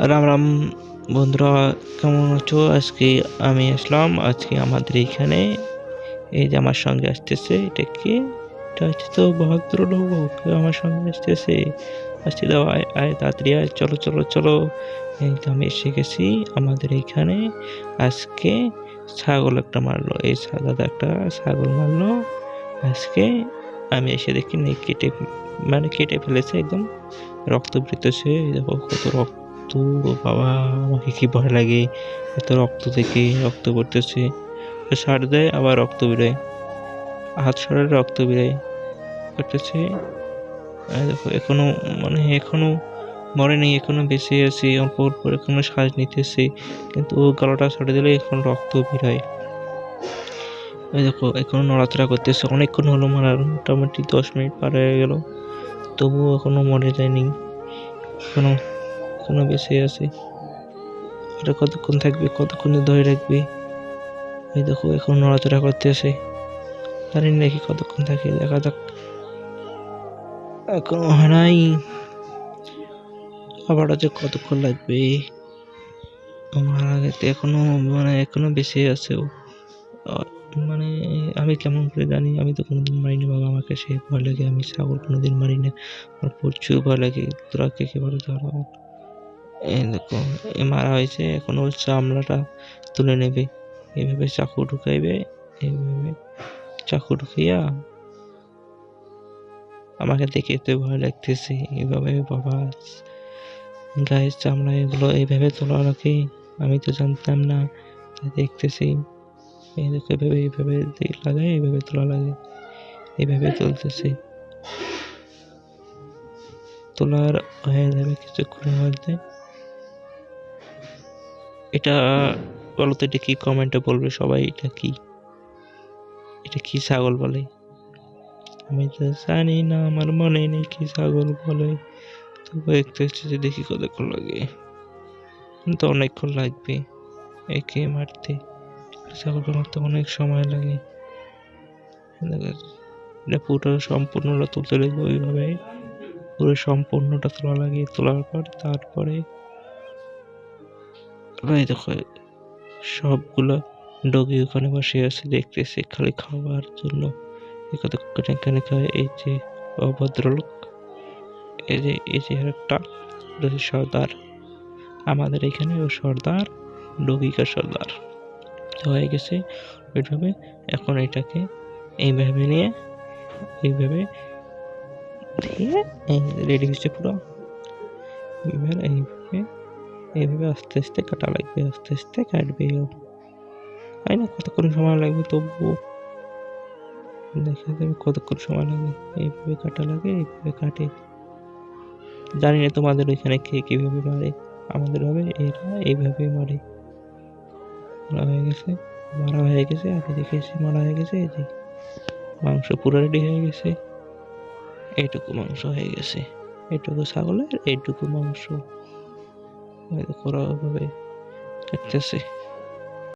রাম রাম বন্ধুরা, কেমন আছো? আজকে আমি আসলাম আমাদের এইখানে। এই যে আমার সঙ্গে আসতেছে, এটা কি? এটা হচ্ছে তো ভদ্রলোক আমার সঙ্গে আসতেছে। আসতে দাও, আয় আয় তাড়াতাড়ি আয়, চলো চলো চলো। এই তো আমি এসে গেছি আমাদের এইখানে। আজকে ছাগল একটা মারলো, এই দাদা একটা ছাগল মারলো আজকে। আমি এসে দেখি নেই, কেটে ফেলেছে একদম, রক্ত বেরোতেছে। এই দেখো কত রক্ত! বাবা, আমাকে কি ভয় লাগে এত রক্ত থেকে! রক্ত পড়তেছে, সার দেয় আবার রক্ত বেরোয়, হাত সরালে রক্ত বেরোয় করতেছে। দেখো এখনো, এখনো মরেনি, এখনো বেঁচে আছে, অল্প অল্প এখনো শ্বাস নিতেছে, কিন্তু ও গলাটা ছাড়ে দিলে এখন রক্ত বেরোয়। ওই দেখো এখনো নড়াচড়া করতেছে, অনেকক্ষণ হলো মারার, মোটামুটি 10 মিনিট পার হয়ে গেল, তবুও এখনো মরে যায়নি, এখনো এখনো বেঁচে আছে। এটা কতক্ষণ থাকবে, কতক্ষণ ধরে রাখবে? এই দেখো এখন নড়াচড়া করতেছে, জানি না দেখি কতক্ষণ থাকে, দেখা যাক। এখনো হয় নাই, আবার যে কতক্ষণ লাগবে। আমার আগে তো এখনো এখনো বেঁচে আছে ও। মানে আমি কেমন করে জানি? আমি তো কোনোদিন মারিনি বাবা, আমাকে সে ভয় লাগে, আমি ছাগল কোনোদিন মারি না, আমার প্রচুর ভয় লাগে। তোরা কে কে বলে ধরো। এই দেখো মারা হয়েছে, এখন ওর চামড়াটা তুলে নেবে, এইভাবে চাকু ঢুকাইবে, এইভাবে চাকু ঢুকিয়া। আমাকে দেখে তো ভয় লাগতেছে, এইভাবে বাবা গায়ের চামড়া এগুলো এইভাবে তোলা রাখে, আমি তো জানতাম না, তাই দেখতেছি। এই দেখো এইভাবে এইভাবে লাগায়, এইভাবে তোলা লাগে, এইভাবে তুলতেছে। তোলার হয়ে যাবে কিছুক্ষণের মধ্যে। এটা বলতো, এটা কি? কমেন্টে বলবে সবাই, এটা কি? এটা কি ছাগল বলে? আমি তো জানি না, আমার মনে নেই কি ছাগল বলে। তবু দেখতে হচ্ছে যে দেখি কতক্ষণ লাগে, কিন্তু অনেকক্ষণ লাগবে একে মারতে। ছাগলকে মারতে অনেক সময় লাগে। এটা পুরো সম্পূর্ণটা তুলতে লাগবে, ওইভাবে পুরো সম্পূর্ণটা তোলা লাগে। তোলার পর তারপরে এই দেখো সবগুলো ডগি ওখানে বসে আছে, দেখতেছে খালি খাওয়ার জন্য। কতক্ষণ এখানে খায়। এই যে অভদ্রলোক, এই যে একটা সর্দার, আমাদের এখানে ও সর্দার, ডগিকা সর্দার হয়ে গেছে ওইভাবে। এখন এটাকে এইভাবে নিয়ে এইভাবে দিয়ে রেডি হচ্ছে পুরো। এইভাবে এইভাবে এইভাবে আস্তে আস্তে কাটা লাগবে, আস্তে আস্তে কাটবে। তাই না? কতক্ষণ সময় লাগবে, তবুও দেখা যাবে কতক্ষণ সময় লাগে। এইভাবে কাটা লাগে, এইভাবে কাটে। জানি না তোমাদের ওইখানে কে কিভাবে মারে, আমাদের ভাবে এরা এইভাবে মারে। মারা হয়ে গেছে, আমি দেখেছি মারা হয়ে গেছে। এই যে মাংস পুরো রেডি হয়ে গেছে, এইটুকু মাংস হয়ে গেছে, এইটুকু ছাগলের এইটুকু মাংস। করা ভাবে কাটতেছে।